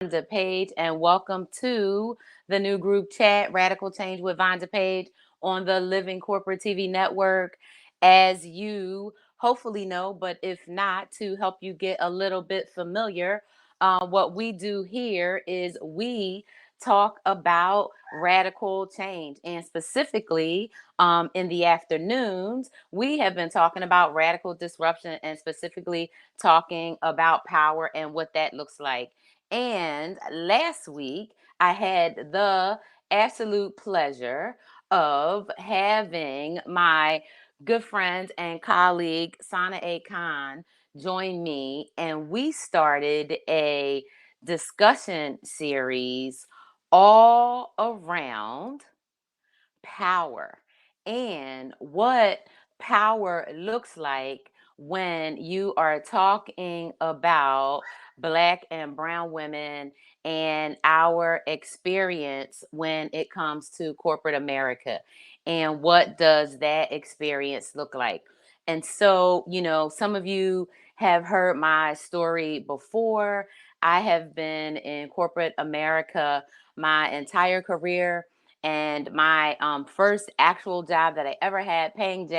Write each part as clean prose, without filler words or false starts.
Vonda Page, and welcome to the new group chat, Radical Change with Vonda Page, on the Living Corporate TV network. As you hopefully know, but if not, to help you get a little bit familiar, what we do here is we talk about radical change, and specifically in the afternoons, we have been talking about radical disruption and specifically talking about power and what that looks like. And last week, I had the absolute pleasure of having my good friend and colleague, Sana A. Khan, join me, and we started a discussion series all around power and what power looks like when you are talking about Black and brown women and our experience when it comes to corporate America. And what does that experience look like? And so, some of you have heard my story before. I have been in corporate America my entire career, and my first actual job that I ever had, paying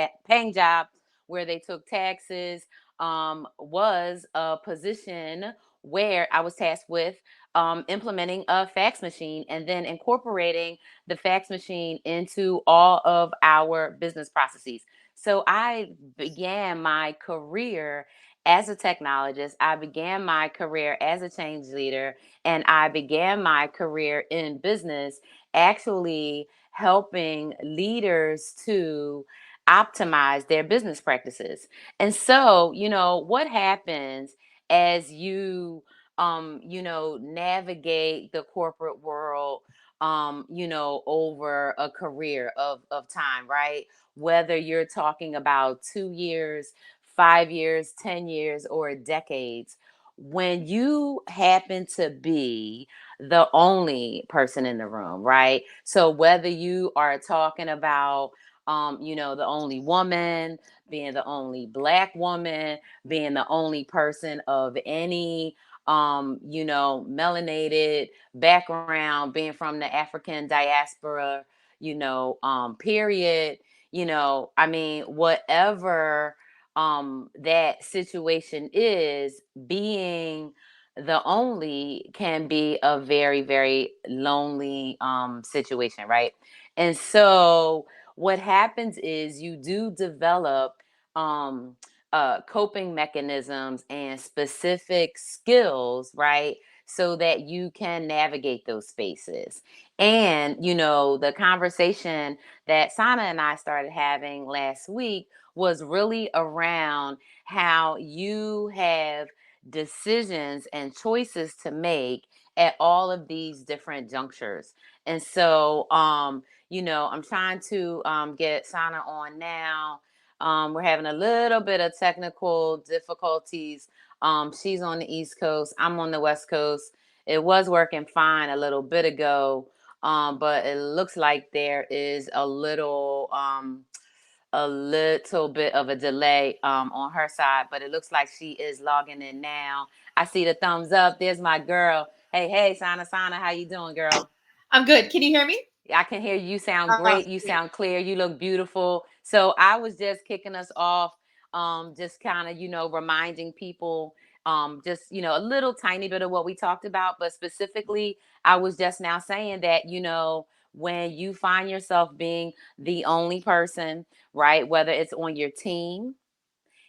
job where they took taxes, was a position where I was tasked with implementing a fax machine and then incorporating the fax machine into all of our business processes. So I began my career as a technologist. I began my career as a change leader, and I began my career in business actually helping leaders to optimize their business practices. And so, what happens as you navigate the corporate world over a career of time, right? Whether you're talking about 2 years, 5 years, 10 years, or decades, when you happen to be the only person in the room, right? So whether you are talking about the only woman, being the only Black woman, being the only person of any melanated background, being from the African diaspora, period, whatever that situation is, being the only can be a very, very lonely situation, right? And so what happens is you do develop um, coping mechanisms and specific skills, right? So that you can navigate those spaces. And, the conversation that Sana and I started having last week was really around how you have decisions and choices to make at all of these different junctures. And so, I'm trying to get Sana on now. We're having a little bit of technical difficulties. She's on the East Coast, I'm on the West Coast. It was working fine a little bit ago, but it looks like there is a little bit of a delay on her side, but it looks like she is logging in now. I see the thumbs up. There's my girl. Hey, Sana, how you doing, girl? I'm good. Can you hear me? I can hear you. Sound great. You Sweet. sound clear. You look beautiful. So I was just kicking us off, just kind of, reminding people just, a little tiny bit of what we talked about. But specifically, I was just now saying that, when you find yourself being the only person, right, whether it's on your team,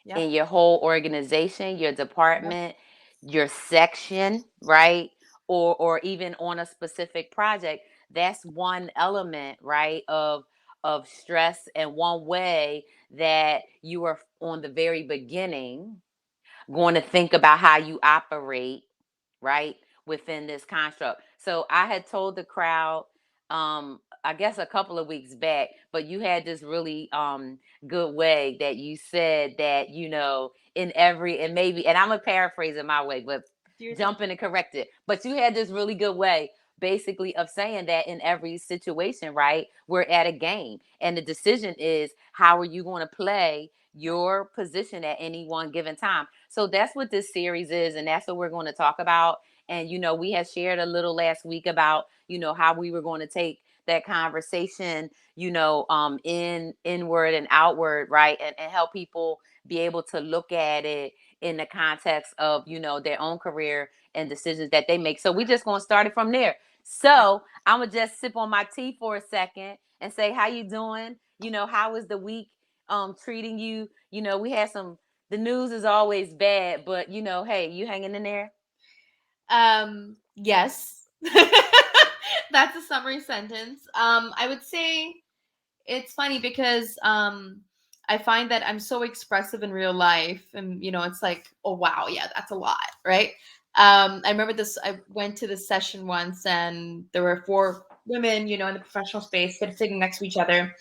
Yep. in your whole organization, your Yep. department, your section, right? Or even on a specific project, that's one element, right, of stress, and one way that you are on the very beginning going to think about how you operate, right, within this construct. So I had told the crowd, I guess a couple of weeks back, but you had this really good way that you said that, in every, and maybe, and I'm gonna paraphrase it my way, but Do your thing. jump in and correct it. But you had this really good way basically of saying that in every situation, right, we're at a game, and the decision is how are you going to play Right. your position at any one given time. So that's what this series is, and that's what we're going to talk about. And we had shared a little last week about how we were going to take that conversation, inward and outward, right? And help people be able to look at it in the context of their own career and decisions that they make. So we just gonna start it from there. Right. So I'm gonna just sip on my tea for a second and say, how you doing? How is the week treating you? We had some, the news is always bad, but hey, you hanging in there? Yes. That's a summary sentence. I would say it's funny because I find that I'm so expressive in real life, and it's like, oh wow, yeah, that's a lot, right? I remember this. I went to this session once, and there were four women, in the professional space, sitting next to each other,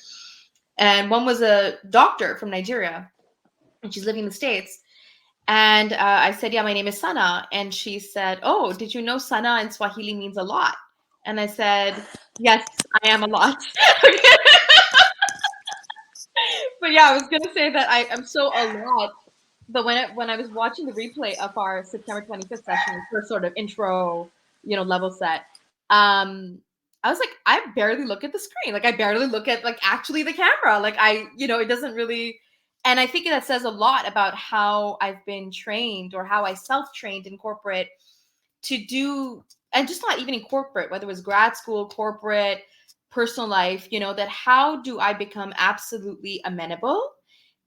and one was a doctor from Nigeria, and she's living in the States. And I said, yeah, my name is Sana. And she said, oh, did you know Sana in Swahili means a lot? And I said, yes, I am a lot. But yeah, I was gonna say that I'm so a lot. But when I was watching the replay of our September 25th session, first sort of intro, level set, I was like, I barely look at the screen. Like I barely look at like actually the camera. Like it doesn't really. And I think that says a lot about how I've been trained or how I self-trained in corporate to do, and just not even in corporate, whether it was grad school, corporate, personal life, that how do I become absolutely amenable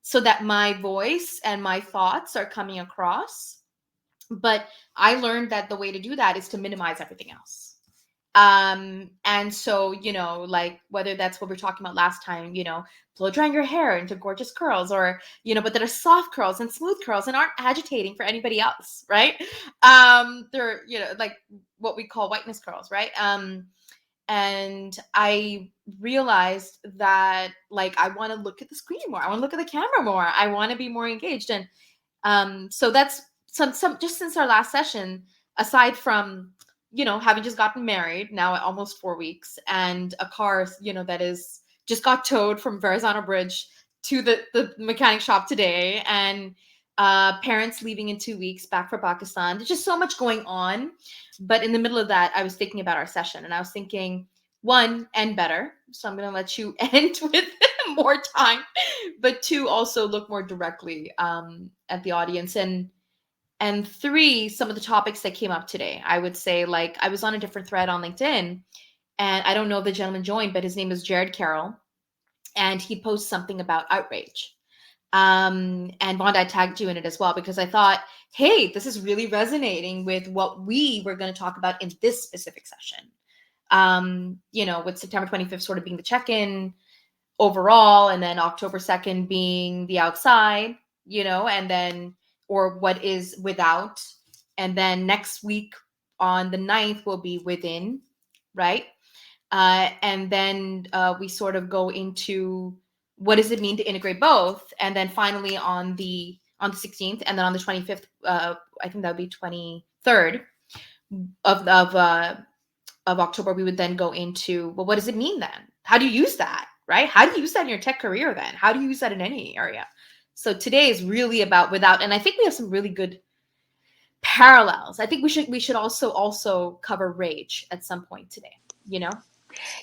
so that my voice and my thoughts are coming across. But I learned that the way to do that is to minimize everything else. And so, like whether that's what we are talking about last time, blow drying your hair into gorgeous curls, or but that are soft curls and smooth curls and aren't agitating for anybody else, right? They're like what we call whiteness curls, right? And I realized that like I want to look at the screen more, I want to look at the camera more, I want to be more engaged. And so that's some just since our last session, aside from having just gotten married now at almost 4 weeks, and a car that is just got towed from Verrazano Bridge to the mechanic shop today, and parents leaving in 2 weeks back for Pakistan. There's just so much going on. But in the middle of that, I was thinking about our session, and I was thinking, one, end better. So I'm going to let you end with more time, but two, also look more directly at the audience. And three, some of the topics that came up today. I would say, like, I was on a different thread on LinkedIn, and I don't know if the gentleman joined, but his name is Jared Carroll, and he posts something about outrage. And Vonda, I tagged you in it as well because I thought, hey, this is really resonating with what we were going to talk about in this specific session. With September 25th sort of being the check-in overall, and then October 2nd being the outside, and then, or what is without. And then next week on the 9th will be within, right? And then we sort of go into what does it mean to integrate both. And then finally on the 16th, and then on the 25th, I think that would be 23rd of October, we would then go into, well, what does it mean then? How do you use that, right? How do you use that in your tech career then? How do you use that in any area? So today is really about without, and I think we have some really good parallels. I think we should also cover rage at some point today,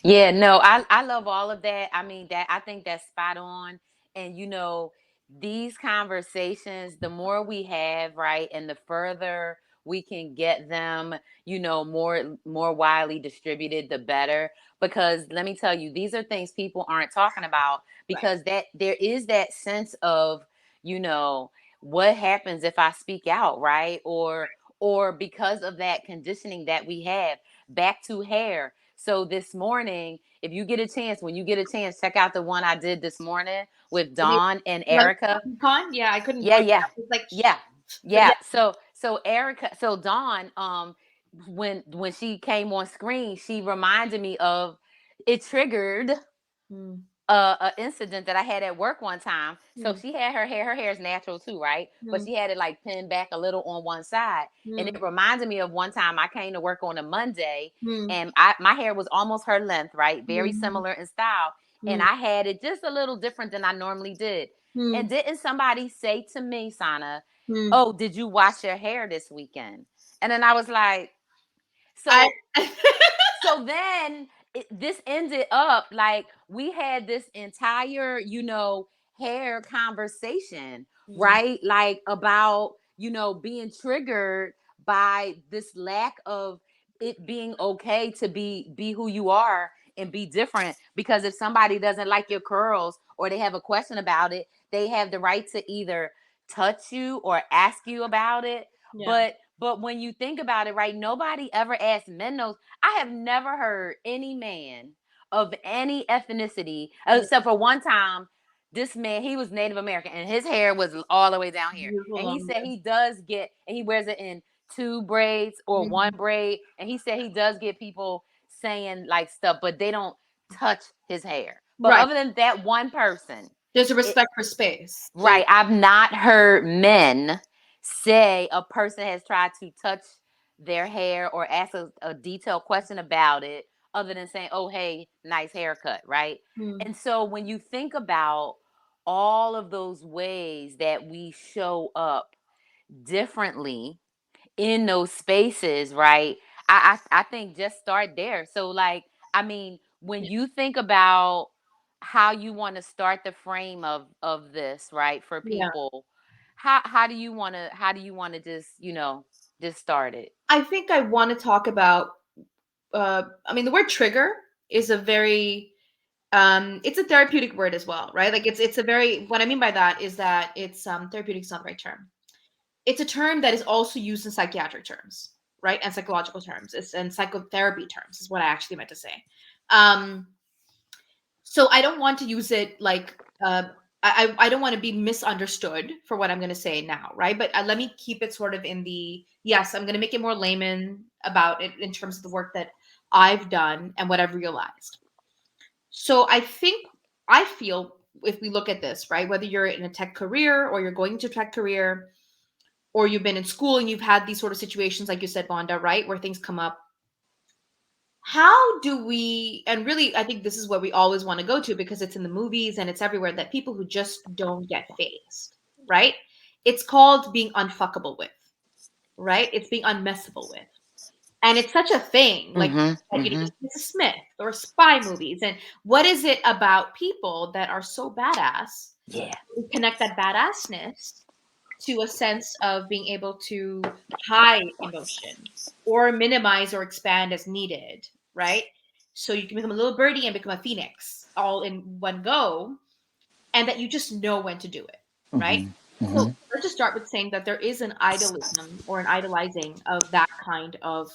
Yeah, no, I love all of that. I mean, that I think that's spot on. And these conversations, the more we have, right, and the further we can get them, more widely distributed, the better. Because let me tell you, these are things people aren't talking about, Right. because that there is that sense of, you know, what happens if I speak out, right? Or because of that conditioning that we have. Back to hair. So this morning, if you get a chance, when you get a chance, check out the one I did this morning with The Dawn and Love Erica. Con? Yeah, I couldn't Yeah, join. yeah, I was like, yeah, but yeah. So Erica, so Dawn, when she came on screen, she reminded me of, it triggered yeah. a incident that I had at work one time. So Hmm. she had her hair is natural too, right? But Hmm. she had it like pinned back a little on one side. And Hmm. it reminded me of one time I came to work on a Monday, Hmm. and my hair was almost her length, right? Very Hmm. similar in style. And Hmm. I had it just a little different than I normally did. And Hmm. didn't somebody say to me, Sana, Hmm. oh, did you wash your hair this weekend? And then I was like, I So then this ended up like we had this entire, hair conversation, Mm, right? Like about, being triggered by this lack of it being okay to be who you are and be different, because if somebody doesn't like your curls or they have a question about it, they have the right to either touch you or ask you about it. yeah. But when you think about it, right, nobody ever asked men those. I have never heard any man of any ethnicity, Yeah. except for one time. This man, he was Native American, and his hair was all the way down here. Beautiful And he long said hair. he does get, and he wears it in two braids or one Mhm. braid. And he said he does get people saying like stuff, but they don't touch his hair. But Right. other than that one person, There's a it, respect for space. right, I've not heard men say a person has tried to touch their hair or ask a detailed question about it, other than saying, "Oh, hey, nice haircut," right? Mm, And so when you think about all of those ways that we show up differently in those spaces, right? I think just start there. So like, I mean, when yeah. you think about how you want to start the frame of this, right, for Yeah. people, how do you want to just, just start it? I think I want to talk about I mean the word trigger is a very it's a therapeutic word as well, right? Like it's a very what I mean by that is that it's therapeutic is not the right term. It's a term that is also used in psychiatric terms, right? And psychological terms. It's and psychotherapy terms is what I actually meant to say. Um so I don't want to use it like I don't want to be misunderstood for what I'm going to say now, right? But let me keep it sort of in the yes, I'm going to make it more layman about it in terms of the work that I've done and what I've realized. So I feel if we look at this, right, whether you're in a tech career or you're going to tech career or you've been in school and you've had these sort of situations like you said, Vonda, right, where things come up, how do we and really I think this is where we always want to go to because it's in the movies and it's everywhere that people who just don't get phased, right? It's called being unfuckable with, right? It's being unmessable with. And it's such a thing, like Mm-hmm. there's Mm-hmm. Mrs. Smith or spy movies. And what is it about people that are so badass? Yeah. We connect that badassness to a sense of being able to hide emotion or minimize or expand as needed, right? So you can become a little birdie and become a phoenix all in one go, and that you just know when to do it, right? Mm-hmm. So Mm-hmm. let's just start with saying that there is an idealism or an idolizing of that kind of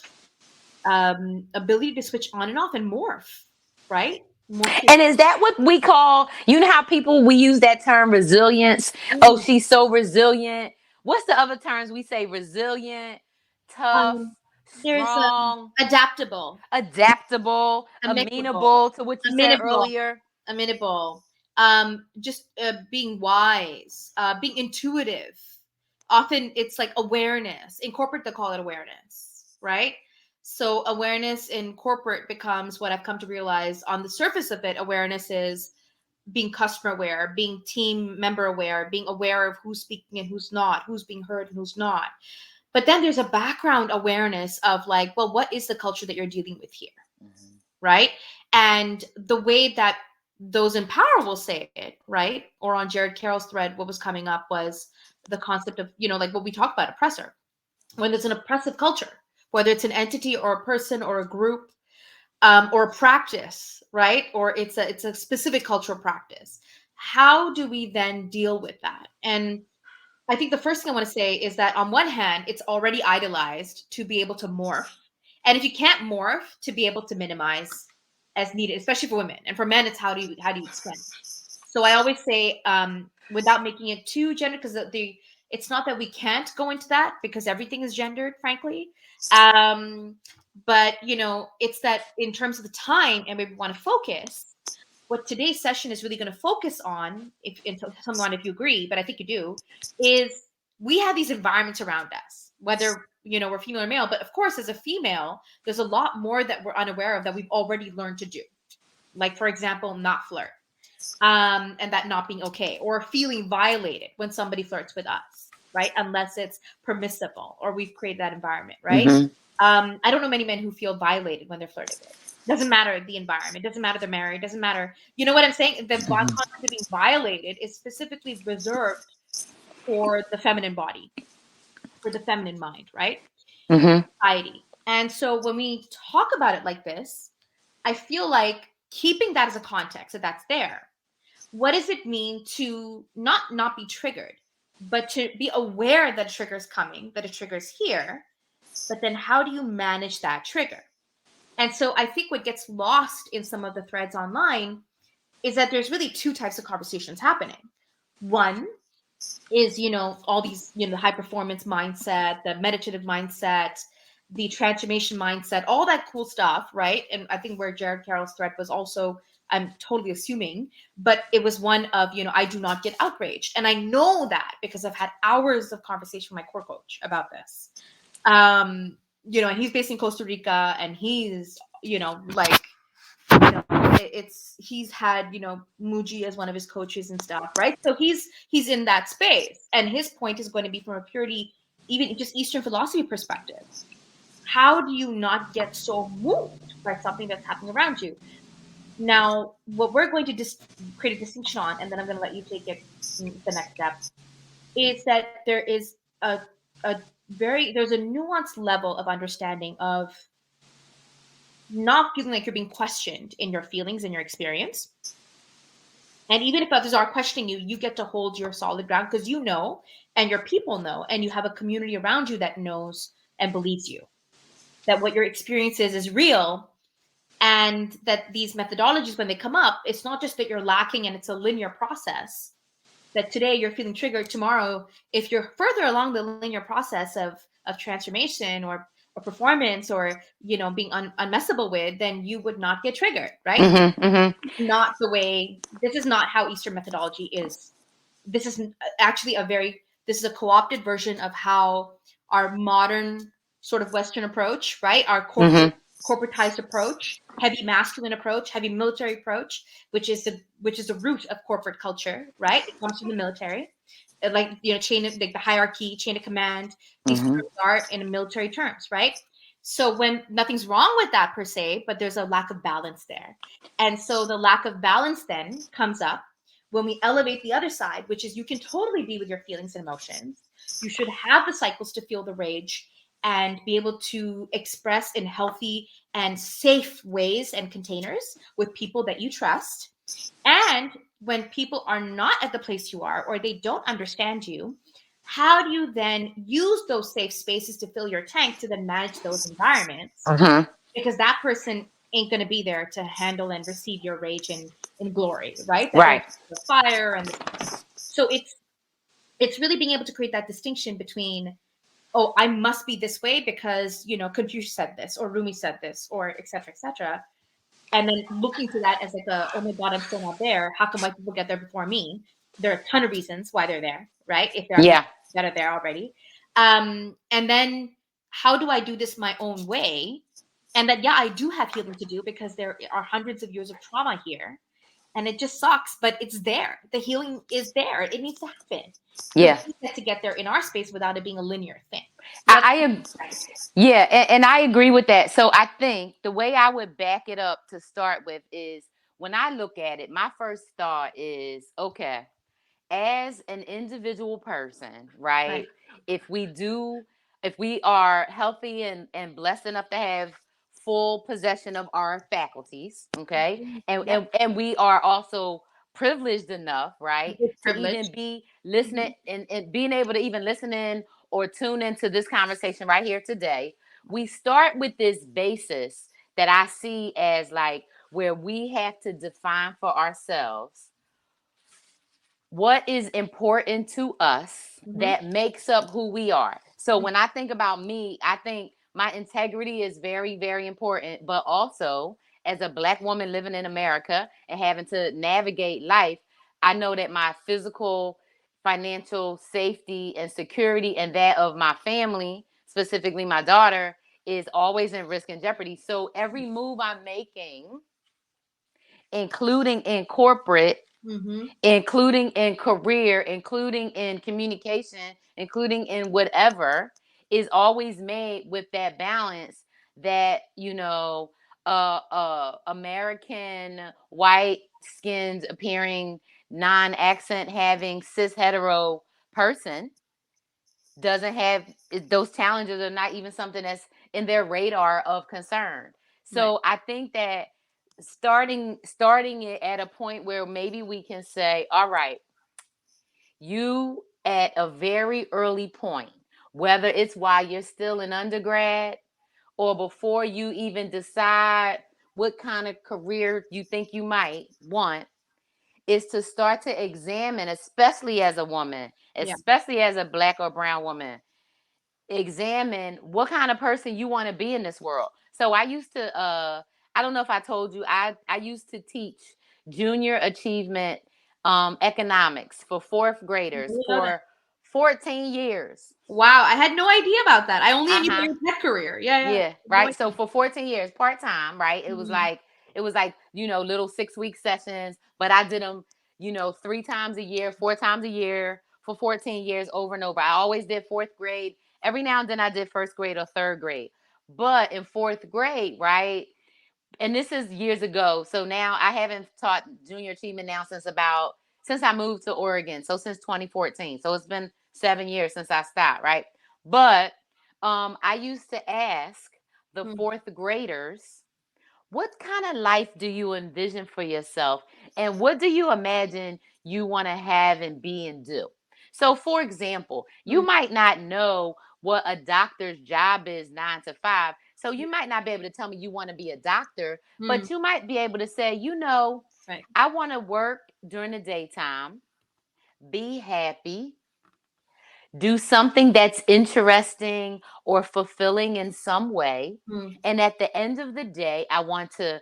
ability to switch on and off and morph, right? Morph your And is that what we call, how people, we use that term resilience? Oh, Mhm. she's so resilient. What's the other terms we say? Resilient, tough, um, there's strong, adaptable, adaptable, amicable, amenable to what you said amenable, earlier. amenable, just being wise, being intuitive. Often it's like awareness. In corporate, they call it awareness, right? So awareness in corporate becomes what I've come to realize on the surface of it. Awareness is being customer aware, being team member aware, being aware of who's speaking and who's not, who's being heard and who's not. But then there's a background awareness of like, well, what is the culture that you're dealing with here? Mm-hmm. Right. And the way that those in power will say it, right? Or on Jared Carroll's thread, what was coming up was the concept of, like what we talk about, oppressor. When there's an oppressive culture, whether it's an entity or a person or a group, or a practice, right? Or it's a specific cultural practice. How do we then deal with that? And I think the first thing I want to say is that on one hand, it's already idolized to be able to morph. And if you can't morph, to be able to minimize as needed, especially for women. And for men, it's how do you expand? So I always say, without making it too gendered, because it's not that we can't go into that because everything is gendered, frankly. Um, but it's that in terms of the time and maybe we want to focus, what today's session is really going to focus on, if into someone, if you agree, but I think you do, is we have these environments around us, whether we're female or male. But of course, as a female, there's a lot more that we're unaware of that we've already learned to do. Like, for example, not flirt, and that not being okay, or feeling violated when somebody flirts with us, right? Unless it's permissible or we've created that environment, right? Mm-hmm. I don't know many men who feel violated when they're flirted with. Doesn't matter the environment. Doesn't matter they're married. Doesn't matter. You know what I'm saying? The concept of being violated is specifically reserved for the feminine body, for the feminine mind, right? Mm-hmm. Society. And so when we talk about it like this, I feel like keeping that as a context that that's there. What does it mean to not be triggered, but to be aware that a trigger is coming, that a trigger is here, but then how do you manage that trigger? And so I think what gets lost in some of the threads online is that there's really two types of conversations happening. One is, all these, the high performance mindset, the meditative mindset, the transformation mindset, all that cool stuff, right? And I think where Jared Carroll's thread was also, I'm totally assuming, but it was one of, I do not get outraged. And I know that because I've had hours of conversation with my core coach about this. And he's based in Costa Rica, and he's, like, it's he's had, Muji as one of his coaches and stuff, right? So he's in that space, and his point is going to be from a purely, even just Eastern philosophy perspective. How do you not get so moved by something that's happening around you? Now, what we're going to create a distinction on, and then I'm going to let you take it the next step, is that there is there's a nuanced level of understanding of not feeling like you're being questioned in your feelings and your experience. And even if others are questioning you, you get to hold your solid ground because you know, and your people know, and you have a community around you that knows and believes you, that what your experience is real. And that these methodologies, when they come up, it's not just that you're lacking and it's a linear process, that today you're feeling triggered, tomorrow, if you're further along the linear process of transformation or performance or being unmessable with, then you would not get triggered, right? Mm-hmm. Mm-hmm. Not the way, this is not how Eastern methodology is. This is actually this is a co-opted version of how our modern sort of Western approach, right? Our Mm-hmm. corporatized approach, heavy masculine approach, heavy military approach, which is the root of corporate culture, right? It comes from the military. Like, chain of, like, the hierarchy, chain of command, these Mm-hmm. terms are in military terms, right? So when nothing's wrong with that per se, but there's a lack of balance there. And so the lack of balance then comes up when we elevate the other side, which is you can totally be with your feelings and emotions. You should have the cycles to feel the rage and be able to express in healthy and safe ways and containers with people that you trust. And when people are not at the place you are, or they don't understand you, how do you then use those safe spaces to fill your tank to then manage those environments? Mm-hmm. Because that person ain't going to be there to handle and receive your rage in glory, right? That Right. rage, the fire, and so it's really being able to create that distinction between, oh, I must be this way because Confucius said this, or Rumi said this, or etc. etc. And then looking to that as like oh my God, I'm still not there. How come white people get there before me? There are a ton of reasons why they're there, right? If there are people Yeah. that are there already. And then how do I do this my own way? And that, yeah, I do have healing to do because there are hundreds of years of trauma here. And it just sucks, but it's there. The healing is there. It needs to happen. But Yeah. we get to get there in our space without it being a linear thing. So I, that's I am. Yeah, and I agree with that. So I think the way I would back it up to start with is when I look at it, my first thought is okay, as an individual person, right? right. If we do, if we are healthy and blessed enough to have full possession of our faculties, okay, Yep. and we are also privileged enough, right, With to privilege. even be listening and being able to even listen in or tune into this conversation right here today. We start with this basis that I see as like where we have to define for ourselves what is important to us Mm-hmm. that makes up who we are. So when I think about me, I think my integrity is very, very important, but also as a black woman living in America and having to navigate life, I know that my physical, financial safety and security and that of my family, specifically my daughter, is always in risk and jeopardy. So every move I'm making, including in corporate, Mm-hmm. including in career, including in communication, including in whatever, is always made with that balance that, American white skinned appearing non-accent having cis hetero person doesn't have those challenges are not even something that's in their radar of concern. Right. So I think that starting it at a point where maybe we can say, all right, you at a very early point, whether it's while you're still an undergrad or before you even decide what kind of career you think you might want, is to start to examine, especially as a woman, Yeah. especially as a black or brown woman, examine what kind of person you want to be in this world. So I used to I don't know if I told you, I used to teach junior achievement economics for fourth I graders didn't know that. for 14 years. Wow, I had no idea about that. I only knew Uh-huh. about your tech career. Yeah, yeah. Yeah, No right. So idea. for 14 years, part time, right? Mm, It was like, little 6 week sessions, but I did them, 3 times a year, 4 times a year for 14 years over and over. I always did fourth grade. Every now and then I did first grade or third grade. But in fourth grade, right? And this is years ago. So now I haven't taught junior achievement now since I moved to Oregon. So since 2014. So it's been 7 years since I stopped, right? But I used to ask the mm, fourth graders, what kind of life do you envision for yourself? And what do you imagine you want to have and be and do? So, for example, you mm, might not know what a doctor's job is 9 to 5. So, you might not be able to tell me you want to be a doctor, mm, but you might be able to say, right. I want to work during the daytime, be happy, do something that's interesting or fulfilling in some way. Mm, And at the end of the day, I want to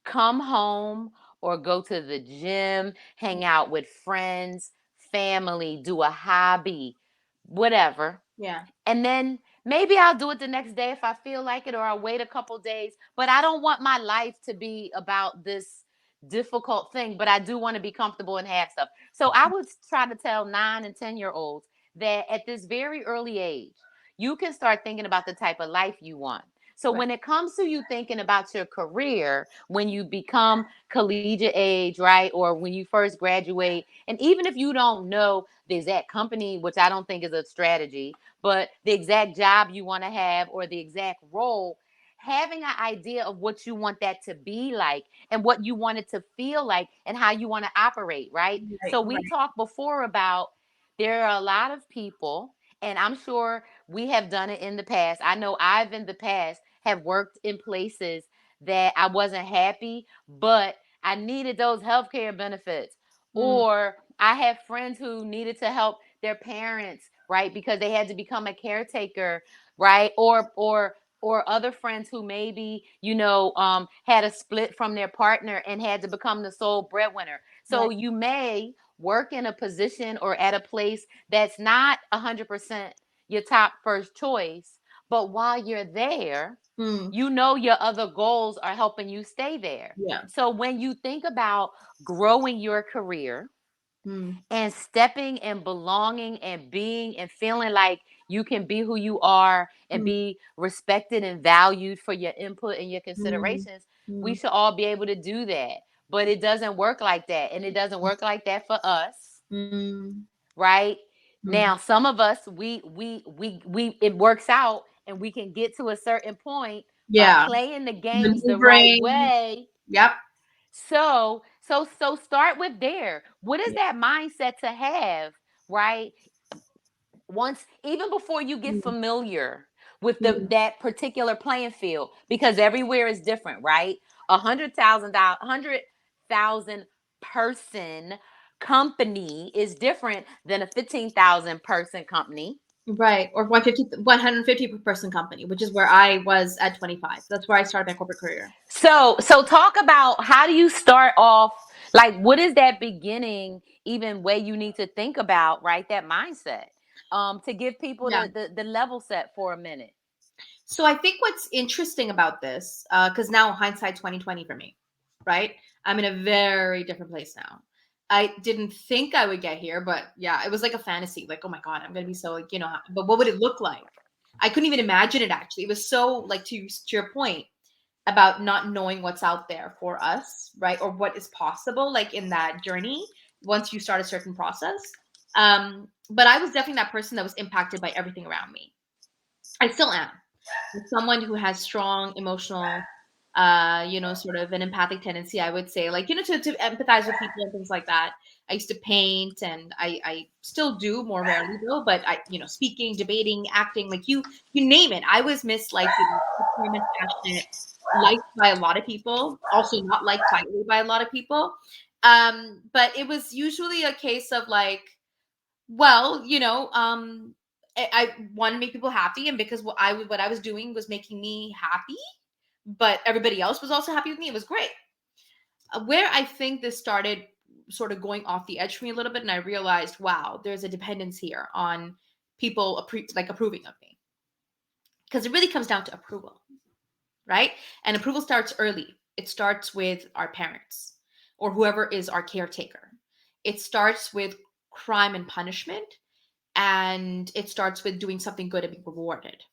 come home or go to the gym, hang out with friends, family, do a hobby, whatever. yeah. And then maybe I'll do it the next day if I feel like it, or I'll wait a couple days. But I don't want my life to be about this difficult thing, but I do want to be comfortable and have stuff. So I would try to tell 9 and 10 year olds that at this very early age, you can start thinking about the type of life you want. So Right. when it comes to you thinking about your career, when you become collegiate age, right? Or when you first graduate, and even if you don't know the exact company, which I don't think is a strategy, but the exact job you want to have or the exact role, having an idea of what you want that to be like and what you want it to feel like and how you want to operate, right? Right. So we Right. talked before about there are a lot of people, and I'm sure we have done it in the past. I know I've in the past have worked in places that I wasn't happy, but I needed those healthcare benefits. Mm, Or I have friends who needed to help their parents, right? Because they had to become a caretaker, right? Or other friends who maybe, had a split from their partner and had to become the sole breadwinner. So right. you may work in a position or at a place that's not 100% your top first choice, but while you're there, Mm, your other goals are helping you stay there. yeah. So when you think about growing your career Mm, and stepping and belonging and being and feeling like you can be who you are and mm, be respected and valued for your input and your mm, considerations, we mm, should all be able to do that. But it doesn't work like that. And it doesn't work like that for us, mm, right? mm. Now, some of us, we it works out and we can get to a certain point by Yeah. playing the games the right Maneuvering. way. Yep. So start with there. What is Yeah. that mindset to have, right? Once, even before you get Mm, familiar with mm, that particular playing field, because everywhere is different, right? $100,000 person company is different than a 15,000 person company. right. Or 150 per person company, which is where I was at 25. That's where I started my corporate career. So talk about how do you start off, like what is that beginning even way you need to think about, right? That mindset. To give people Yeah. the level set for a minute. So I think what's interesting about this, because now hindsight 2020 for me, right? I'm in a very different place now. I didn't think I would get here, but yeah, it was like a fantasy. Like, oh my god, I'm gonna be so like, but what would it look like? I couldn't even imagine it actually. It was so like to your point about not knowing what's out there for us, right? Or what is possible like in that journey once you start a certain process. But I was definitely that person that was impacted by everything around me. I still am. I'm someone who has strong emotional, sort of an empathic tendency, I would say, like, to empathize with people and things like that. I used to paint and I still do more rarely though, but speaking, debating, acting, like you name it. I was Miss like, extreme passionate, liked by a lot of people, also not liked quietly by a lot of people. But it was usually a case of like, well, I want to make people happy, and because what I was doing was making me happy, but everybody else was also happy with me. It was great. Where I think this started sort of going off the edge for me a little bit, and I realized, wow, there's a dependence here on people like approving of me, because it really comes down to approval, right? And approval starts early. It starts with our parents or whoever is our caretaker. It starts with crime and punishment, and it starts with doing something good and being rewarded.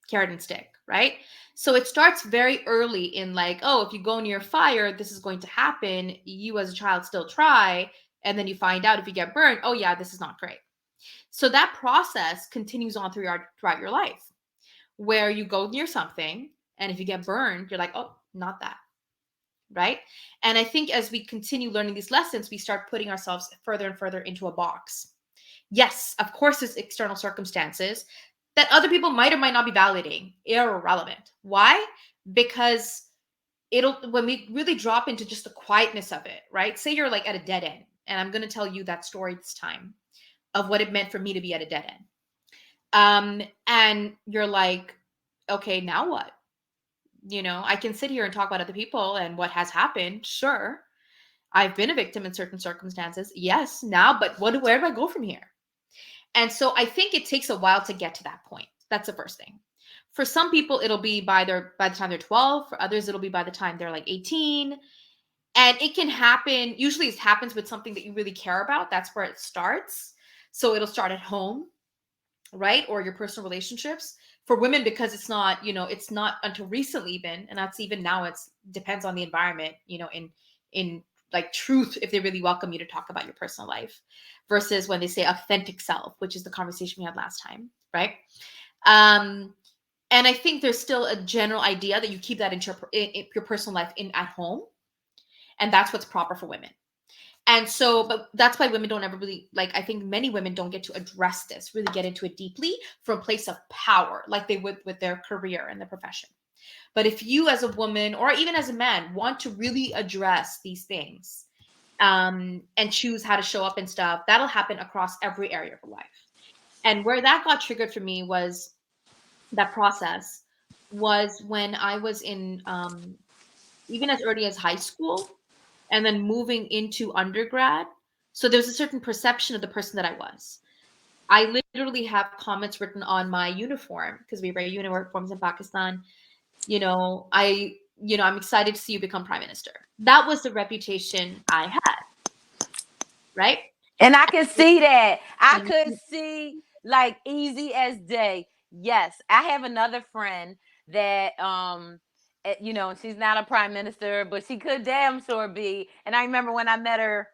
Carrot and stick, right? So it starts very early in like, oh, if you go near fire, this is going to happen. You as a child still try, and then you find out if you get burned, oh yeah, this is not great. So that process continues on throughout your life, where you go near something, and if you get burned, you're like, oh, not that, right? And I think as we continue learning these lessons, we start putting ourselves further and further into a box. Yes, of course, there's external circumstances that other people might or might not be validating, irrelevant. Why? Because it'll, when we really drop into just the quietness of it, right? Say you're like at a dead end, and I'm going to tell you that story this time of what it meant for me to be at a dead end. And you're like, okay, now what? I can sit here and talk about other people and what has happened. Sure. I've been a victim in certain circumstances. Yes, now, but where do I go from here? And so I think it takes a while to get to that point. That's the first thing. For some people, it'll be by the time they're 12. For others, it'll be by the time they're like 18. And it can happen. Usually, it happens with something that you really care about. That's where it starts. So it'll start at home, right, or your personal relationships. For women, because it's not until recently even, and that's even now. It's depends on the environment. In like truth, if they really welcome you to talk about your personal life, versus when they say authentic self, which is the conversation we had last time, right? um and I think there's still a general idea that you keep that in your personal life in at home, and that's what's proper for women. And so, but that's why women don't ever really, like, I think many women don't get to address this, really get into it deeply from a place of power, like they would with their career and their profession. But if you as a woman or even as a man want to really address these things, and choose how to show up and stuff, that'll happen across every area of life. And where that got triggered for me was that process was when I was in, even as early as high school, and then moving into undergrad. So there's a certain perception of the person that I was. I literally have comments written on my uniform because we wear uniforms in Pakistan. I'm excited to see you become prime minister. That was the reputation I had, right? And I can see that. I could see like easy as day. Yes, I have another friend that she's not a prime minister, but she could damn sure be. And I remember when I met her,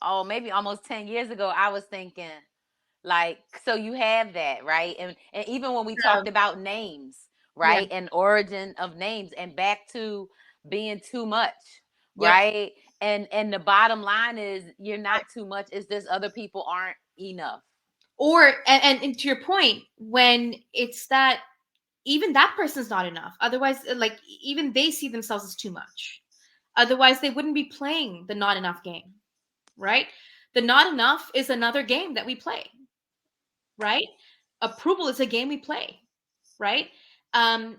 oh, maybe almost 10 years ago, I was thinking, like, so you have that, right? And even when we Yeah, talked about names, yeah, right? And origin of names and back to being too much, yep. right? And the bottom line is you're not too much, it's just other people aren't enough. Or and to your point, when it's that even that person's not enough. Otherwise, like even they see themselves as too much. Otherwise, they wouldn't be playing the not enough game, right? The not enough is another game that we play, right? Approval is a game we play, right? And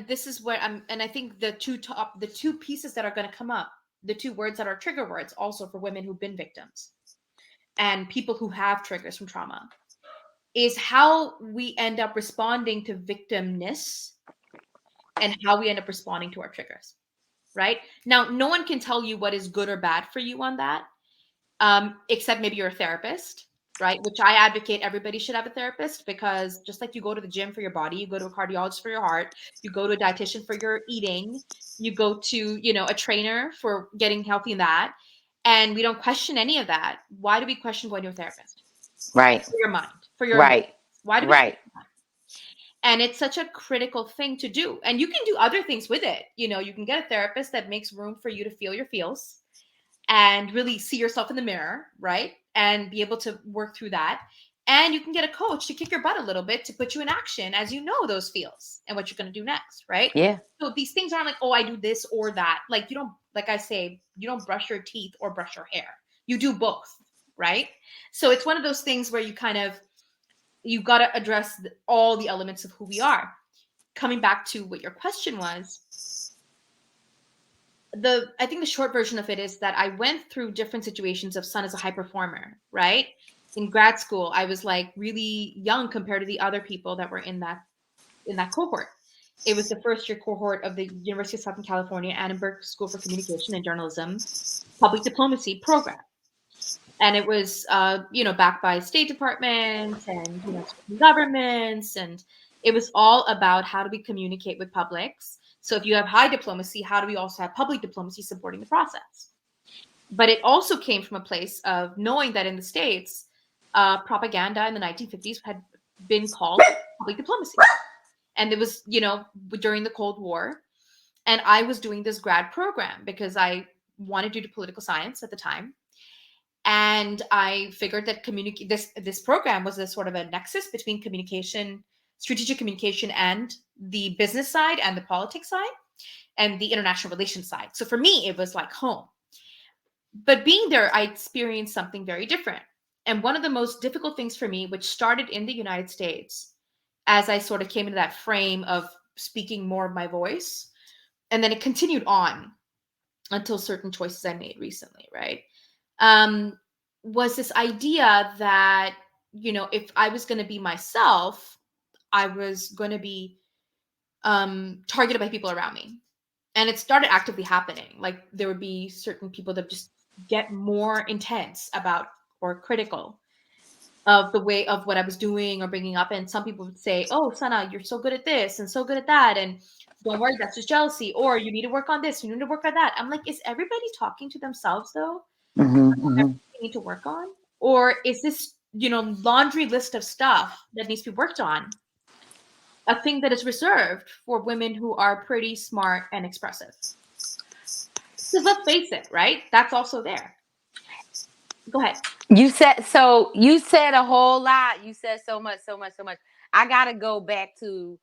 this is where and I think the two pieces that are going to come up, the two words that are trigger words also for women who've been victims and people who have triggers from trauma, is how we end up responding to victimness and how we end up responding to our triggers, right? Now, no one can tell you what is good or bad for you on that, except maybe you're a therapist. right? Which I advocate everybody should have a therapist, because just like you go to the gym for your body, you go to a cardiologist for your heart, you go to a dietitian for your eating, you go to, a trainer for getting healthy in that. And we don't question any of that. Why do we question going to a therapist? Right. For your mind, for your emotions. Right. Why do we Right. question that? And it's such a critical thing to do. And you can do other things with it. You can get a therapist that makes room for you to feel your feels and really see yourself in the mirror, right? And be able to work through that. And you can get a coach to kick your butt a little bit to put you in action as you know those feels and what you're going to do next, right? Yeah. So these things aren't like, oh, I do this or that. Like, you don't, like I say, you don't brush your teeth or brush your hair. You do both, right? So it's one of those things where you got to address all the elements of who we are. Coming back to what your question was, I think the short version of it is that I went through different situations of son as a high performer, right? In grad school, I was like really young compared to the other people that were in that cohort. It was the first year cohort of the University of Southern California Annenberg School for Communication and Journalism public diplomacy program. And it was backed by State Department and certain governments, and it was all about how do we communicate with publics. So if you have high diplomacy, how do we also have public diplomacy supporting the process? But it also came from a place of knowing that in the States, propaganda in the 1950s had been called public diplomacy, and it was during the Cold War. And I was doing this grad program because I wanted to do political science at the time, and I figured that this program was a sort of a nexus between communication, strategic communication, and the business side and the politics side and the international relations side. So for me, it was like home. But being there, I experienced something very different. And one of the most difficult things for me, which started in the United States, as I sort of came into that frame of speaking more of my voice, and then it continued on until certain choices I made recently, right? Um, was this idea that, if I was going to be myself, I was going to be targeted by people around me. And it started actively happening. Like there would be certain people that just get more intense about or critical of the way of what I was doing or bringing up. And some people would say, "Oh, Sana, you're so good at this and so good at that, and don't worry, that's just jealousy. Or you need to work on this, you need to work on that." I'm like, is everybody talking to themselves though? Hmm. Hmm. Everything they need to work on, or is this laundry list of stuff that needs to be worked on a thing that is reserved for women who are pretty smart and expressive? Because let's face it, right? That's also there. Go ahead. You said a whole lot. You said so much, so much, so much. I gotta go back to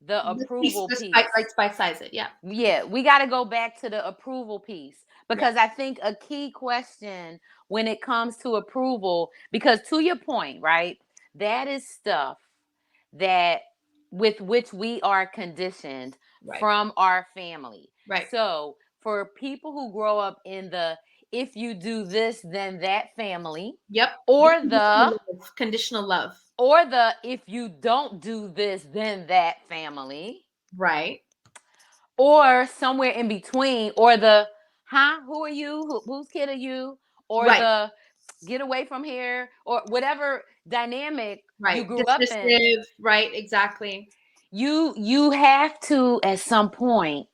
the approval Let's spice, piece. like spice size it. Yeah. Yeah, we got to go back to the approval piece Yeah. because I think a key question when it comes to approval, because to your point, right, that is stuff that with which we are conditioned Right. from our family. Right. So for people who grow up in the if you do this, then that family, Yep. The or the conditional love. if you don't do this, then that family, Right. or somewhere in between, or the who are you, whose kid are you, or Right. the get away from here, or whatever dynamic you Right. grew up in. Dismissive. Right. Exactly. You have to at some point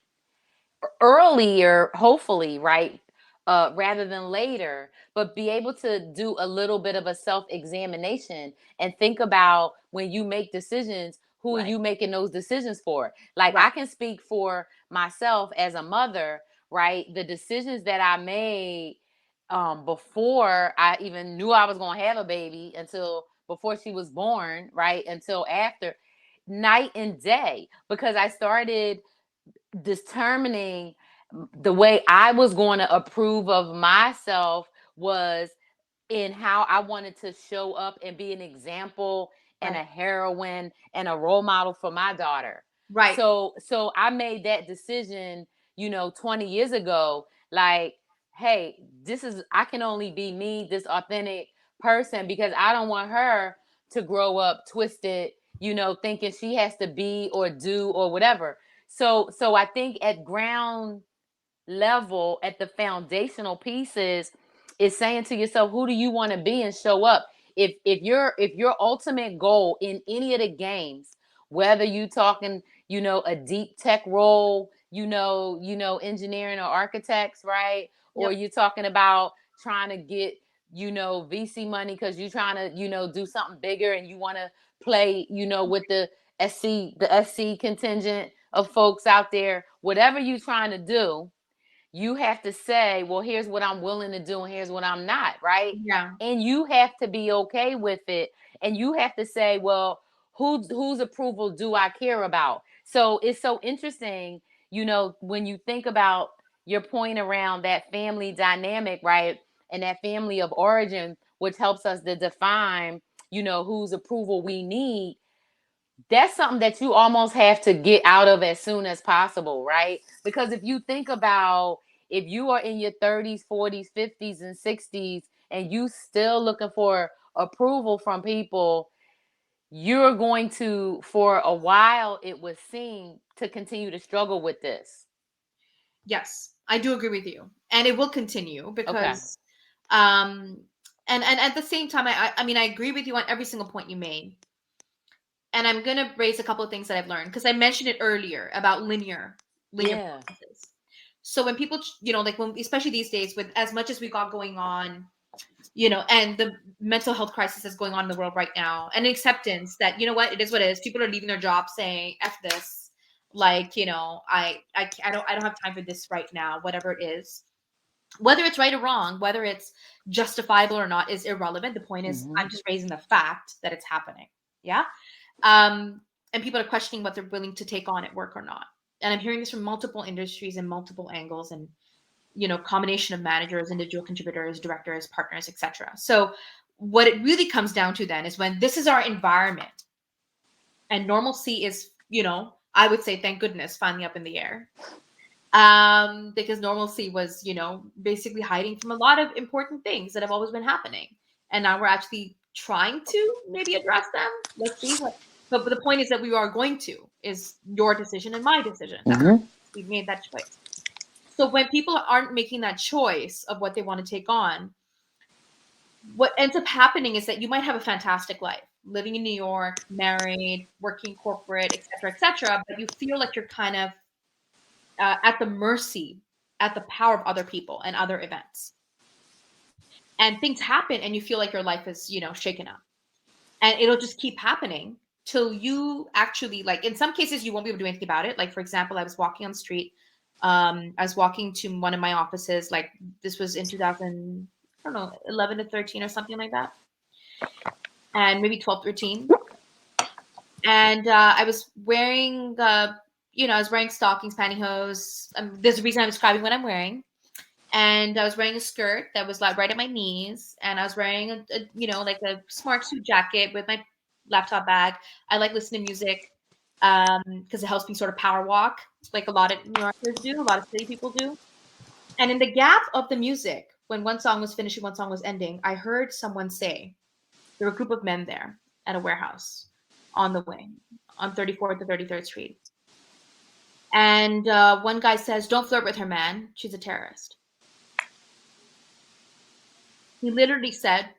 earlier, hopefully, right? Rather than later, but be able to do a little bit of a self examination and think about when you make decisions, who are Right. you making those decisions for? Like, Right. I can speak for myself as a mother, right? The decisions that I made before I even knew I was going to have a baby, until before she was born, right? Until after, night and day, because I started determining the way I was going to approve of myself was in how I wanted to show up and be an example and Right. a heroine and a role model for my daughter. Right. So I made that decision, 20 years ago, like, hey, I can only be me, this authentic person, because I don't want her to grow up twisted, thinking she has to be or do or whatever. So I think at ground level, at the foundational pieces, is saying to yourself, who do you want to be, and show up. if your ultimate goal in any of the games, whether you talking, a deep tech role, engineering or architects, right? Or Yep. you're talking about trying to get, VC money because you're trying to, do something bigger and you want to play, with the SC contingent of folks out there, whatever you're trying to do, you have to say, well, here's what I'm willing to do and here's what I'm not, right? Yeah. And you have to be okay with it. And you have to say, well, whose approval do I care about? So it's so interesting, when you think about your point around that family dynamic, right? And that family of origin, which helps us to define, whose approval we need. That's something that you almost have to get out of as soon as possible, right? Because if you think about, if you are in your 30s, 40s, 50s, and 60s, and you still looking for approval from people, you're going to, for a while, it would seem, to continue to struggle with this. Yes, I do agree with you, and it will continue Okay. because, um, and at the same time, I mean, I agree with you on every single point you made, and I'm gonna raise a couple of things that I've learned because I mentioned it earlier about linear Yeah. processes. So when people, like when, especially these days, with as much as we got going on, and the mental health crisis that's going on in the world right now, and acceptance that, what, it is what it is. People are leaving their jobs saying "f this," like, I don't have time for this right now. Whatever it is, whether it's right or wrong, whether it's justifiable or not, is irrelevant. The point is, Mm-hmm. I'm just raising the fact that it's happening. Yeah. um, and people are questioning what they're willing to take on at work or not. And I'm hearing this from multiple industries and multiple angles, and combination of managers, individual contributors, directors, partners, etc. So what it really comes down to then is when this is our environment and normalcy is, I would say, thank goodness, finally up in the air. Because normalcy was, basically hiding from a lot of important things that have always been happening. And now we're actually trying to maybe address them. Let's see what, but the point is that we are going to, is your decision and my decision. That's our, Mm-hmm. we've made that choice. So when people aren't making that choice of what they want to take on, what ends up happening is that you might have a fantastic life, living in New York, married, working corporate, etc., but you feel like you're kind of at the mercy, at the power of other people and other events. And things happen and you feel like your life is, shaken up. And it'll just keep happening till you actually, like, in some cases you won't be able to do anything about it. Like, for example, I was walking on the street. I was walking to one of my offices, like, this was in 2000, I don't know, 11 to 13 or something like that, and maybe 12, 13. And I was wearing I was wearing stockings, pantyhose. There's a reason I'm describing what I'm wearing. And I was wearing a skirt that was like right at my knees, and I was wearing like a smart suit jacket with my laptop bag. I like listening to music because it helps me sort of power walk, like a lot of New Yorkers do, a lot of city people do. And in the gap of the music, when one song was finishing, one song was ending, I heard someone say, there were a group of men there at a warehouse on the way on 34th to 33rd Street. And one guy says, "Don't flirt with her, man. She's a terrorist." He literally said,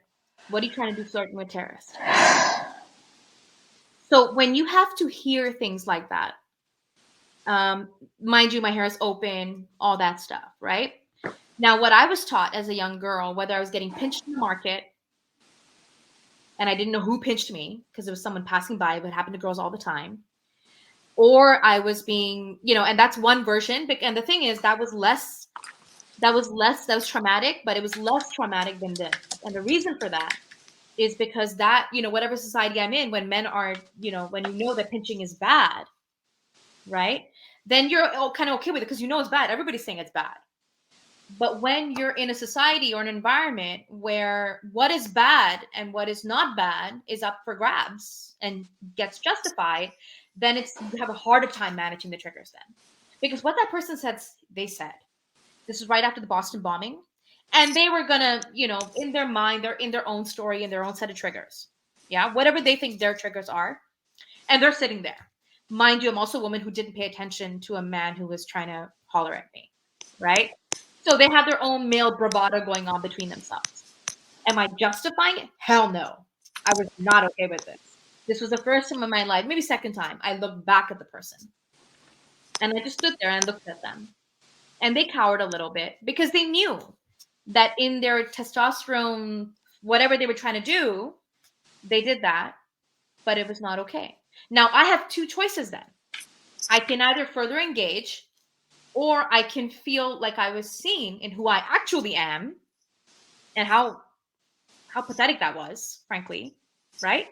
"What are you trying to do flirting with terrorists?" So when you have to hear things like that, mind you, my hair is open, all that stuff, right? Now, what I was taught as a young girl, whether I was getting pinched in the market and I didn't know who pinched me because it was someone passing by, but it happened to girls all the time, or I was being, and that's one version. And the thing is, that was traumatic, but it was less traumatic than this. And the reason for that is because that, whatever society I'm in, when men are, when that pinching is bad, right? Then you're kind of okay with it because it's bad. Everybody's saying it's bad. But when you're in a society or an environment where what is bad and what is not bad is up for grabs and gets justified, then you have a harder time managing the triggers then. Because what that person said, they said, this is right after the Boston bombing. And they were gonna, in their mind, they're in their own story and their own set of triggers. Yeah, whatever they think their triggers are. And they're sitting there. Mind you, I'm also a woman who didn't pay attention to a man who was trying to holler at me. Right? So they have their own male bravado going on between themselves. Am I justifying it? Hell no. I was not okay with this. This was the first time in my life, maybe second time, I looked back at the person. And I just stood there and looked at them. And they cowered a little bit because they knew that in their testosterone, whatever they were trying to do, they did that, but it was not okay. Now I have two choices then. I can either further engage or I can feel like I was seen in who I actually am and how pathetic that was, frankly, right?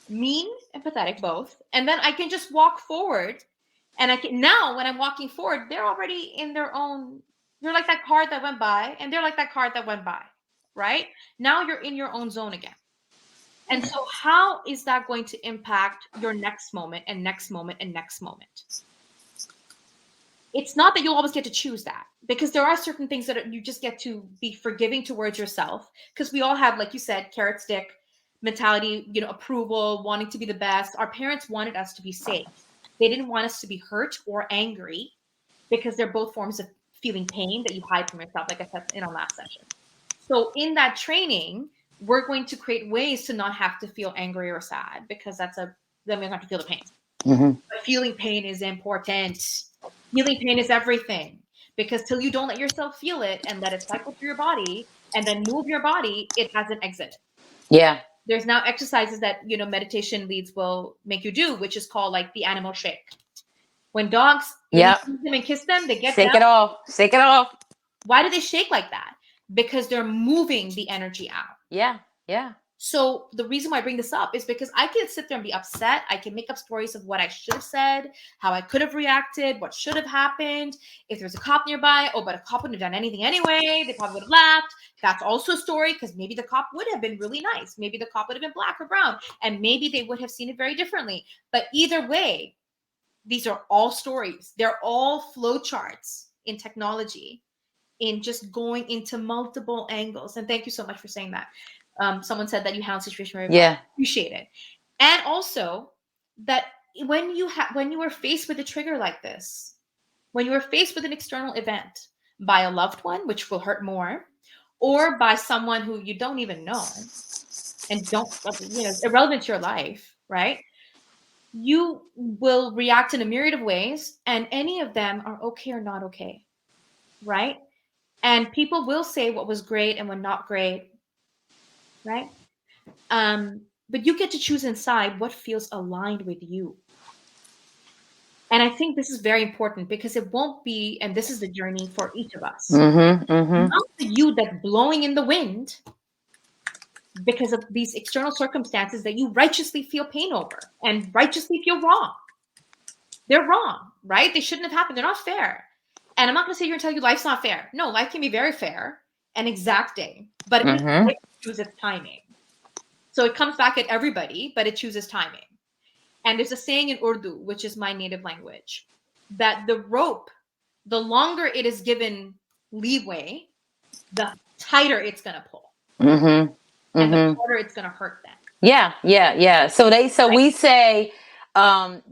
Mean and pathetic both. And then I can just walk forward and I can now when I'm walking forward, they're already in their own, they're like that card that went by and they're like that card that went by, right? Now you're in your own zone again. And so how is that going to impact your next moment and next moment and next moment? It's not that you'll always get to choose that because there are certain things that you just get to be forgiving towards yourself because we all have, like you said, carrot stick mentality, approval, wanting to be the best. Our parents wanted us to be safe. They didn't want us to be hurt or angry because they're both forms of feeling pain that you hide from yourself, like I said in our last session. So in that training, we're going to create ways to not have to feel angry or sad because then we don't have to feel the pain. Mm-hmm. But feeling pain is important. Feeling pain is everything because till you don't let yourself feel it and let it cycle through your body and then move your body, it hasn't exited. Yeah. There's now exercises that meditation leads will make you do, which is called like the animal shake. When dogs, when you Yep. feed them and kiss them, they get Shake down. it off. Shake it off. Why do they shake like that? Because they're moving the energy out. Yeah. Yeah. So the reason why I bring this up is because I can sit there and be upset. I can make up stories of what I should have said, how I could have reacted, what should have happened. If there's a cop nearby, oh, but a cop wouldn't have done anything anyway. They probably would have laughed. That's also a story because maybe the cop would have been really nice. Maybe the cop would have been black or brown, and maybe they would have seen it very differently. But either way, these are all stories. They're all flowcharts in technology, in just going into multiple angles. And thank you so much for saying that. Someone said that you handled the situation very well. Yeah. Appreciate it. And also that when you were faced with a trigger like this, when you were faced with an external event by a loved one, which will hurt more, or by someone who you don't even know and don't, irrelevant to your life, right? You will react in a myriad of ways, and any of them are okay or not okay, right? And people will say what was great and what not great, right? But you get to choose inside what feels aligned with you. And I think this is very important because it won't be, and this is the journey for each of us, Mm-hmm. Mm-hmm. not the you that's blowing in the wind because of these external circumstances that you righteously feel pain over and righteously feel wrong. They're wrong, right? They shouldn't have happened. They're not fair. And I'm not going to sit here and tell you life's not fair. No, life can be very fair and exacting, but Mm-hmm. it chooses timing. So it comes back at everybody, but it chooses timing. And there's a saying in Urdu, which is my native language, that the rope, the longer it is given leeway, the tighter it's going to pull. Mm-hmm. And the Mm-hmm. harder it's going to hurt them. Yeah. Yeah. Yeah. So Right? we say,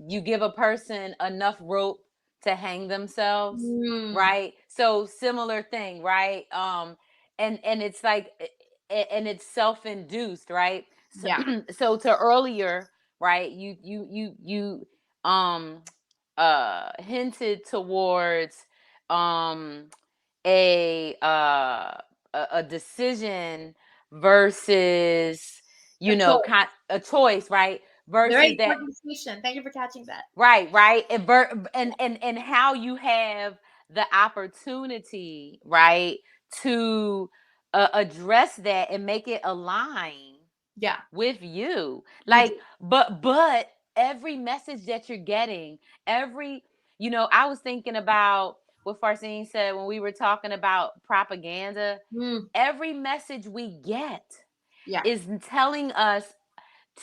you give a person enough rope to hang themselves, Mm, right? So similar thing, right? And it's like, and it's self-induced, right? So, yeah. so to earlier, right? You um hinted towards um a uh a decision versus, A choice. a choice, right? Very Versus that, important distinction. Thank you for catching that. right, and how you have the opportunity, right, to address that and make it align Yeah, with you. you Like, do. but every message that you're getting, every, I was thinking about what Farzine said when we were talking about propaganda. Mm, Every message we get yeah. is telling us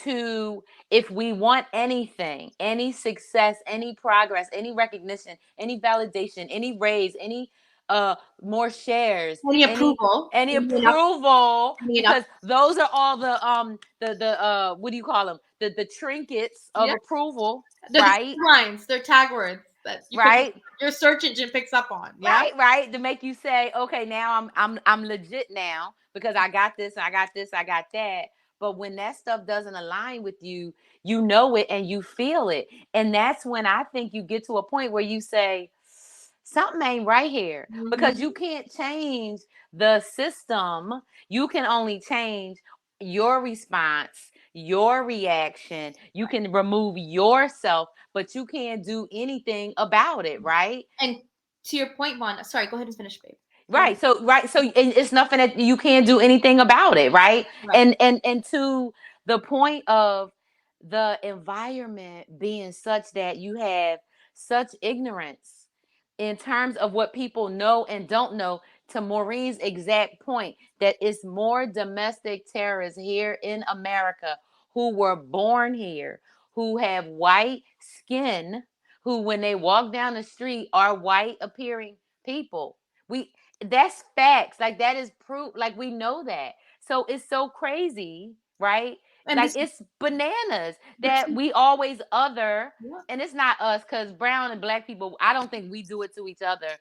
to, if we want anything, any success, any progress, any recognition, any validation, any raise, any more shares, Any any approval. approval, Any enough. because those are all the what do you call them, the trinkets of Yeah. approval, They're the right? taglines. They're tag words that Right. your search engine picks up on. Yeah. Right, to make you say, okay, now I'm legit now because I got this, I got this, I got that. But when that stuff doesn't align with you, you know it and you feel it. And that's when I think you get to a point where you say, something ain't right here, because Mhm. you can't change the system. You can only change your response, your reaction. You can remove yourself, but you can't do anything about it, right? And to your point, Vaughn, sorry, go ahead and finish, babe. Go ahead. Right, so it's nothing that you can't do anything about it, right? Right. And to the point of the environment being such that you have such ignorance in terms of what people know and don't know, to Maureen's exact point, that it's more domestic terrorists here in America who were born here, who have white skin, who when they walk down the street are white appearing people. We That's facts. Like, that is proof. Like, we know that. So it's so crazy, right? And Like, this, it's bananas but that we always other, yeah. and it's not us, because brown and black people, I don't think we do it to each other.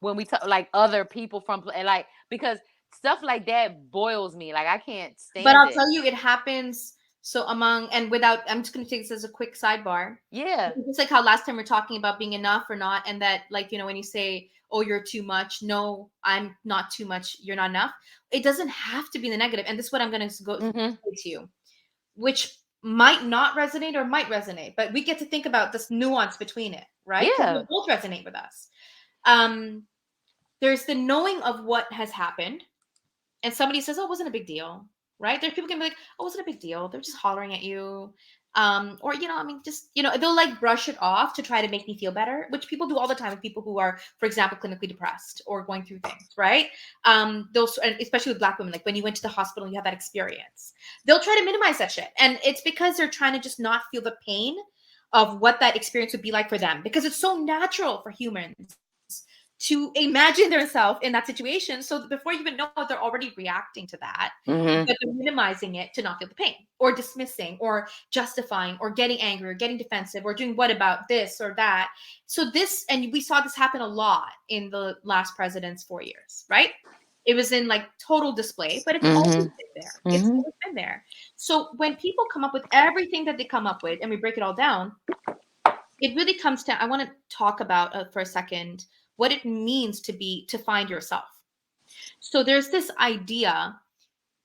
When we talk like other people from, like, because stuff like that boils me. Like, I can't But stand I'll it. tell you, it happens. So among and without, I'm just going to take this as a quick sidebar. Yeah. It's like how last time we are talking about being enough or not, and that, like, when you say, "Oh, you're too much," no, I'm not too much. You're not enough. It doesn't have to be the negative, and this is what I'm going to go say Mm-hmm. to you, which might not resonate or might resonate, but we get to think about this nuance between it, right? Because they Yeah. both resonate with us. Um, there's the knowing of what has happened, and somebody says, "Oh, it wasn't a big deal," right? There's people can be like, "Oh, it wasn't a big deal. They're just hollering at you." Or, I mean, just, they'll like brush it off to try to make me feel better, which people do all the time with people who are, for example, clinically depressed or going through things, right? Those, and especially with Black women, like when you went to the hospital and you have that experience, they'll try to minimize that shit. And it's because they're trying to just not feel the pain of what that experience would be like for them, because it's so natural for humans to imagine themselves in that situation. So before you even know it, they're already reacting to that, but Mm-hmm. they're minimizing it to not feel the pain, or dismissing, or justifying, or getting angry, or getting defensive, or doing what about this or that. So this, and we saw this happen a lot in the last president's 4 years, right? It was in like total display, but it's always Mm-hmm. been there. It's Mm-hmm. always been there. So when people come up with everything that they come up with and we break it all down, it really comes to, I want to talk about for a second what it means to find yourself. So there's this idea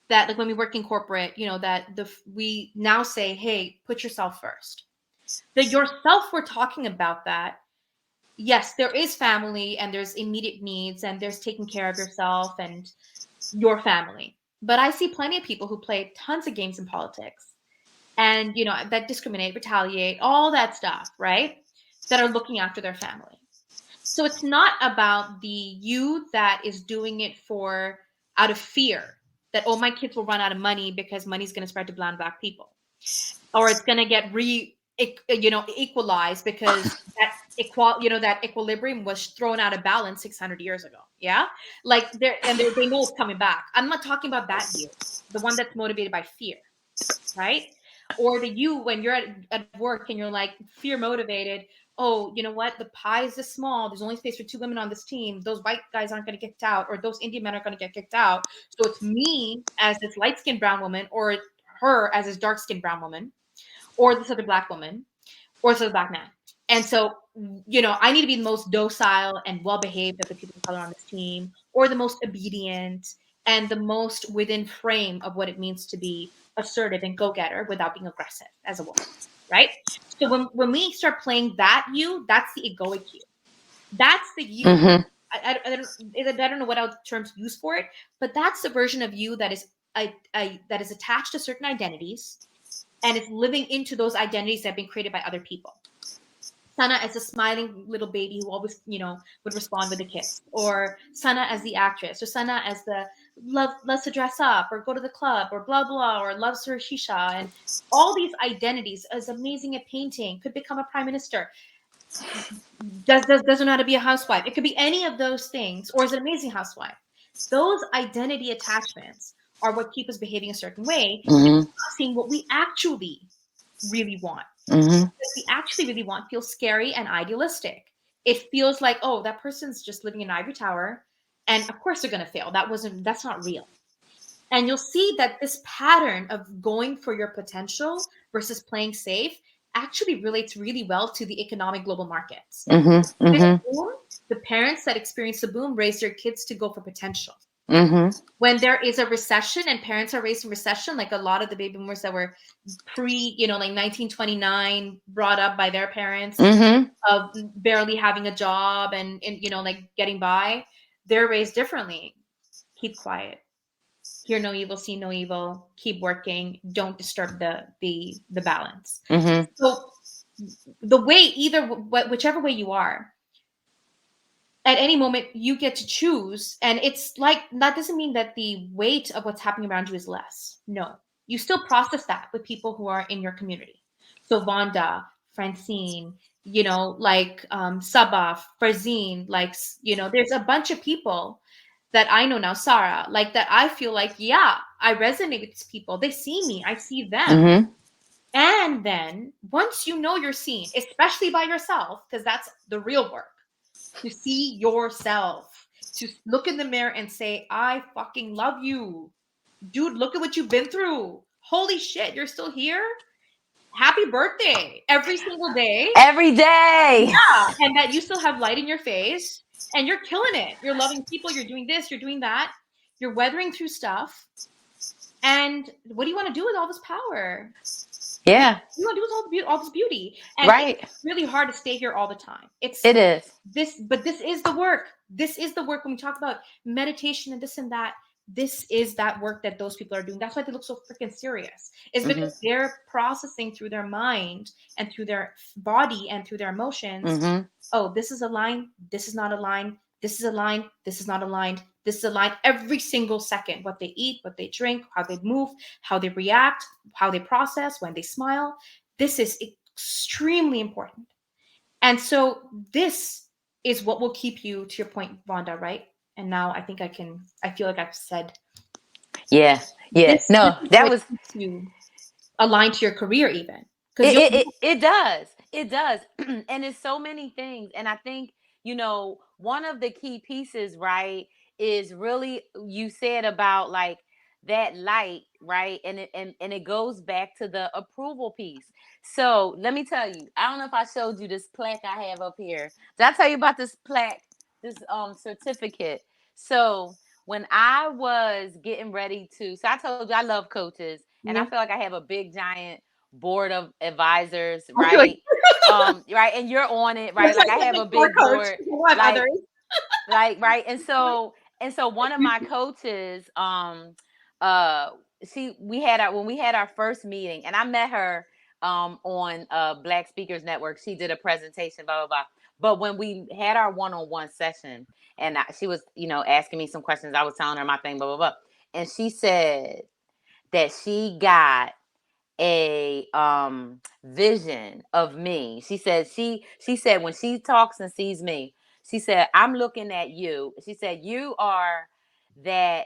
that, like, when we work in corporate, that we now say, hey, put yourself first. The yourself we're talking about, that, yes, there is family and there's immediate needs and there's taking care of yourself and your family. But I see plenty of people who play tons of games in politics and, that discriminate, retaliate, all that stuff, right? That are looking after their family. So it's not about the you that is doing it for out of fear that, oh, my kids will run out of money because money's going to spread to Black people, or it's going to get equalized because that equilibrium was thrown out of balance 600 years ago. Yeah, like they know it's coming back. I'm not talking about that you, the one that's motivated by fear, right? Or the you when you're at work and you're like fear motivated. Oh, you know what? The pie is this small. There's only space for 2 women on this team. Those white guys aren't going to get kicked out, or those Indian men are going to get kicked out. So it's me as this light skinned brown woman, or her as this dark skinned brown woman, or this other Black woman, or this other Black man. And so, I need to be the most docile and well behaved of the people of color on this team, or the most obedient and the most within frame of what it means to be assertive and go getter without being aggressive as a woman, right? So when we start playing that you, that's the egoic you. That's the you. Mm-hmm. I don't know what else terms to use for it, but that's the version of you that is that is attached to certain identities and is living into those identities that have been created by other people. Sana as a smiling little baby who always, would respond with the kiss, or Sana as the actress, or Sana as the loves to dress up or go to the club or blah blah, or loves her shisha, and all these identities, is amazing at painting, could become a prime minister, doesn't know how to be a housewife. It could be any of those things, or is an amazing housewife. Those identity attachments are what keep us behaving a certain way, Mm-hmm. not seeing what we actually really want. Mm-hmm. What we actually really want feels scary and idealistic. It feels like, oh, that person's just living in an ivory tower, and of course they're going to fail. That's not real. And you'll see that this pattern of going for your potential versus playing safe actually relates really well to the economic global markets. Mm-hmm. This Mm-hmm. boom, the parents that experience the boom raise their kids to go for potential. Mm-hmm. When there is a recession and parents are raised in recession, like a lot of the baby boomers that were like 1929, brought up by their parents, Mm-hmm. of barely having a job and like getting by, they're raised differently. Keep quiet. Hear no evil, see no evil. Keep working. Don't disturb the balance. Mm-hmm. So the way, whichever way you are, at any moment you get to choose, and it's like that doesn't mean that the weight of what's happening around you is less. No, you still process that with people who are in your community. So Vonda, Francine, like Sabah, Farzine, like there's a bunch of people that I know now, Sarah, like that I feel like, yeah, I resonate with these people. They see me, I see them. Mm-hmm. And then once you're seen, especially by yourself, because that's the real work, to see yourself, to look in the mirror and say, I fucking love you. Dude, look at what you've been through. Holy shit, you're still here? Happy birthday every single day. Every day. Yeah. And that you still have light in your face and you're killing it. You're loving people, you're doing this, you're doing that, you're weathering through stuff. And what do you want to do with all this power? You, Yeah. you want to do with all this beauty. And it's Right. really hard to stay here all the time. It's It is. but this is the work. This is the work when we talk about meditation and this and that. This is that work that those people are doing. That's why they look so freaking serious. It's Mm-hmm. because they're processing through their mind and through their body and through their emotions. Mm-hmm. Oh, this is a line. This is not a line. This is a line. This is not aligned. This is a line every single second. What they eat, what they drink, how they move, how they react, how they process, when they smile. This is extremely important. And so this is what will keep you, to your point, Vonda, right? And now I feel like I've said Yeah. Yeah. this No, is that what was keeps you aligned to your career, even because it. you'll. It does. It does. And it's so many things. And I think, one of the key pieces, right, is really you said about like that light, right? And it goes back to the approval piece. So let me tell you, I don't know if I showed you this plaque I have up here. Did I tell you about this plaque, this certificate? So when I was getting ready to, so I told you I love coaches, and I Yeah. feel like I have a big giant board of advisors, I feel like right? Right, and you're on it, you're right? Like like I a have a mentor big coach. board, You have like others. right, and so one of my coaches, uh she we had our when we had our first meeting, and I met her on Black Speakers Network. She did a presentation, blah blah blah. But when we had our one-on-one session, and she was asking me some questions, I was telling her my thing, blah blah blah, and she said that she got a vision of me. She said when she talks and sees me, she said, I'm looking at you. She said, you are that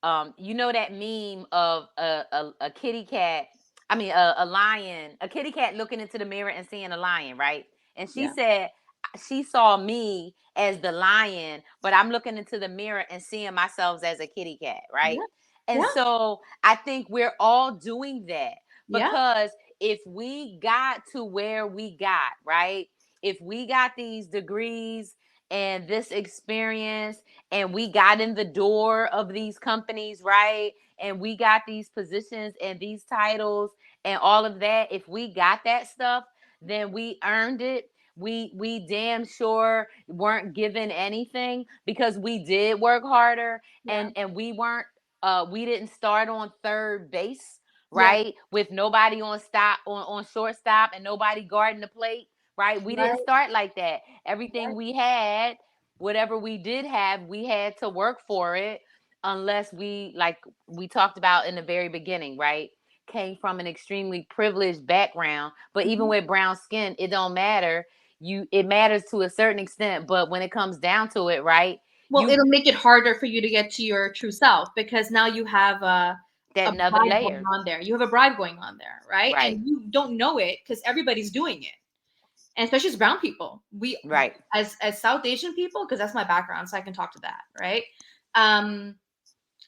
that meme of a kitty cat, I mean a lion, a kitty cat looking into the mirror and seeing a lion, right? And she Yeah. said she saw me as the lion, but I'm looking into the mirror and seeing myself as a kitty cat, right? Yeah. And Yeah. so I think we're all doing that, Yeah. because if we got to where we got, right? If we got these degrees and this experience, and we got in the door of these companies, right? And we got these positions and these titles and all of that, if we got that stuff, then we earned it. We damn sure weren't given anything, because we did work harder, Yeah. and we didn't start on third base, Yeah. right? With nobody on shortstop and nobody guarding the plate, right? We didn't Right. start like that. Everything Right. we had, whatever we did have, we had to work for it, unless we, like we talked about in the very beginning, right? Came from an extremely privileged background. But even Mhm. with brown skin, it don't matter. It matters to a certain extent, but when it comes down to it, right? Well, You it'll make it harder for you to get to your true self because now you have that a another bribe going layer. on there. You have a bribe going on there, right? Right. And you don't know it because everybody's doing it. And especially as brown people, we Right. as South Asian people, because that's my background, so I can talk to that, right? Um,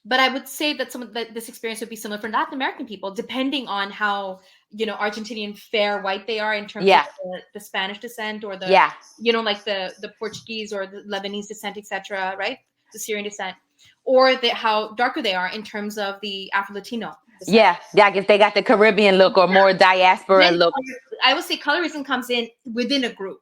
But I would say that this experience would be similar for Latin American people, depending on how, Argentinian fair white they are in terms of Yeah. the Spanish descent, or the, Yeah. like the Portuguese or the Lebanese descent, etc., right? The Syrian descent, or how darker they are in terms of the Afro Latino descent. Yeah. Yeah. I guess they got the Caribbean look or more diaspora Then look. I would say colorism comes in within a group.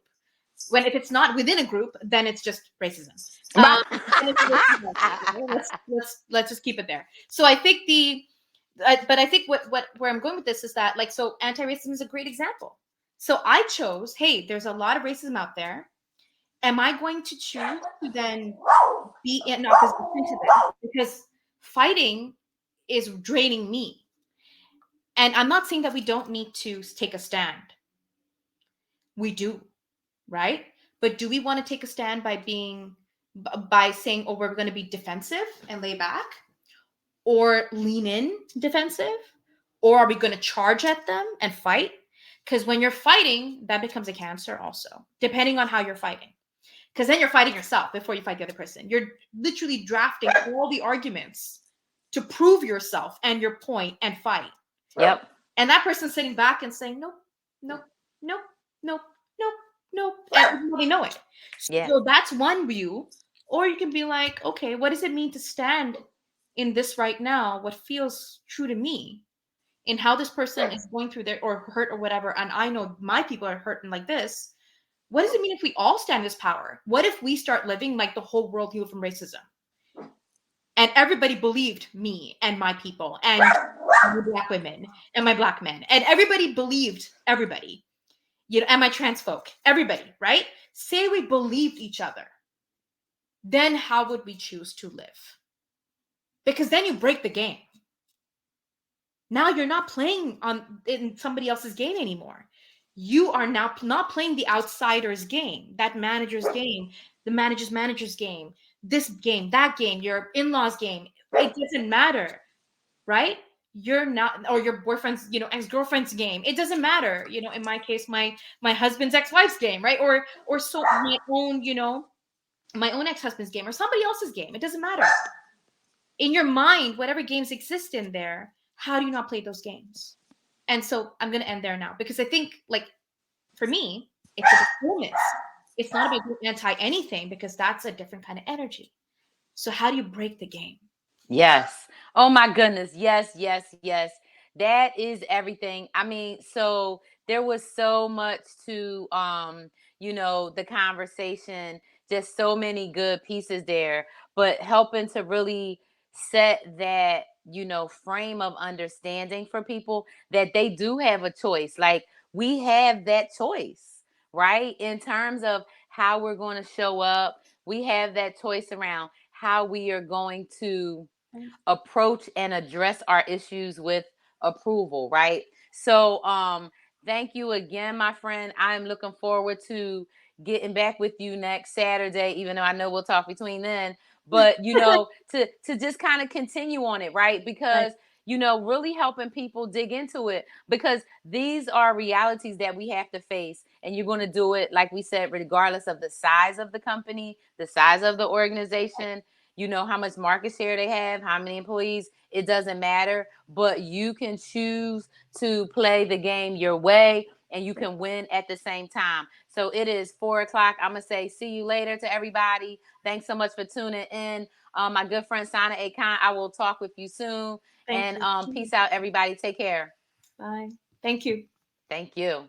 When if it's not within a group, then it's just racism. Right. And if it is, let's just keep it there. So I think but I think what where I'm going with this is that, like, so anti-racism is a great example. So I chose, hey, there's a lot of racism out there. Am I going to choose to then be in opposition to this? Because fighting is draining me. And I'm not saying that we don't need to take a stand. We do, right? But do we want to take a stand by saying, oh, we're going to be defensive and lay back, or lean in defensive, or are we going to charge at them and fight? Because when you're fighting, that becomes a cancer also, depending on how you're fighting. Because then you're fighting yourself before you fight the other person. You're literally drafting all the arguments to prove yourself and your point and fight. Yep. And that person's sitting back and saying, nope, nope, nope, nope, nope, nope. And they know it. Yeah. So that's one view. Or you can be like, okay, what does it mean to stand in this right now? What feels true to me? In how this person is going through their or hurt or whatever. And I know my people are hurting like this. What does it mean if we all stand this power? What if we start living like the whole world healed from racism? And everybody believed me and my people and my black women and my black men. And everybody believed everybody, and my trans folk, everybody, right? Say we believed each other. Then how would we choose to live? Because then you break the game. Now you're not playing in somebody else's game anymore. You are now not playing the outsider's game, that manager's game, the manager's game, this game, that game, your in-laws game. It doesn't matter, right? You're not, or your boyfriend's, ex-girlfriend's game. It doesn't matter. In my case, my husband's ex-wife's game, right? Or so my own, my own ex-husband's game or somebody else's game. It doesn't matter. In your mind, whatever games exist in there, how do you not play those games? And so I'm going to end there now, because I think, like, for me, it's a performance. It's not about being anti anything, because that's a different kind of energy. So how do you break the game? Yes. Oh my goodness. Yes, yes, yes. That is everything. I mean, so there was so much to the conversation, just so many good pieces there, but helping to really set that, frame of understanding for people that they do have a choice. Like, we have that choice, right? In terms of how we're going to show up, we have that choice around how we are going to approach and address our issues with approval, right? So thank you again, my friend. I'm looking forward to getting back with you next Saturday, even though I know we'll talk between then. But to just kind of continue on it, right? Right. Because really helping people dig into it, because these are realities that we have to face, and you're going to do it, like we said, regardless of the size of the company, the size of the organization, how much market share they have, how many employees, it doesn't matter. But you can choose to play the game your way, and you can win at the same time. So it is 4 o'clock. I'm going to say see you later to everybody. Thanks so much for tuning in. My good friend Sana Akon, I will talk with you soon. Thank And you. peace out, everybody. Take care. Bye. Thank you. Thank you.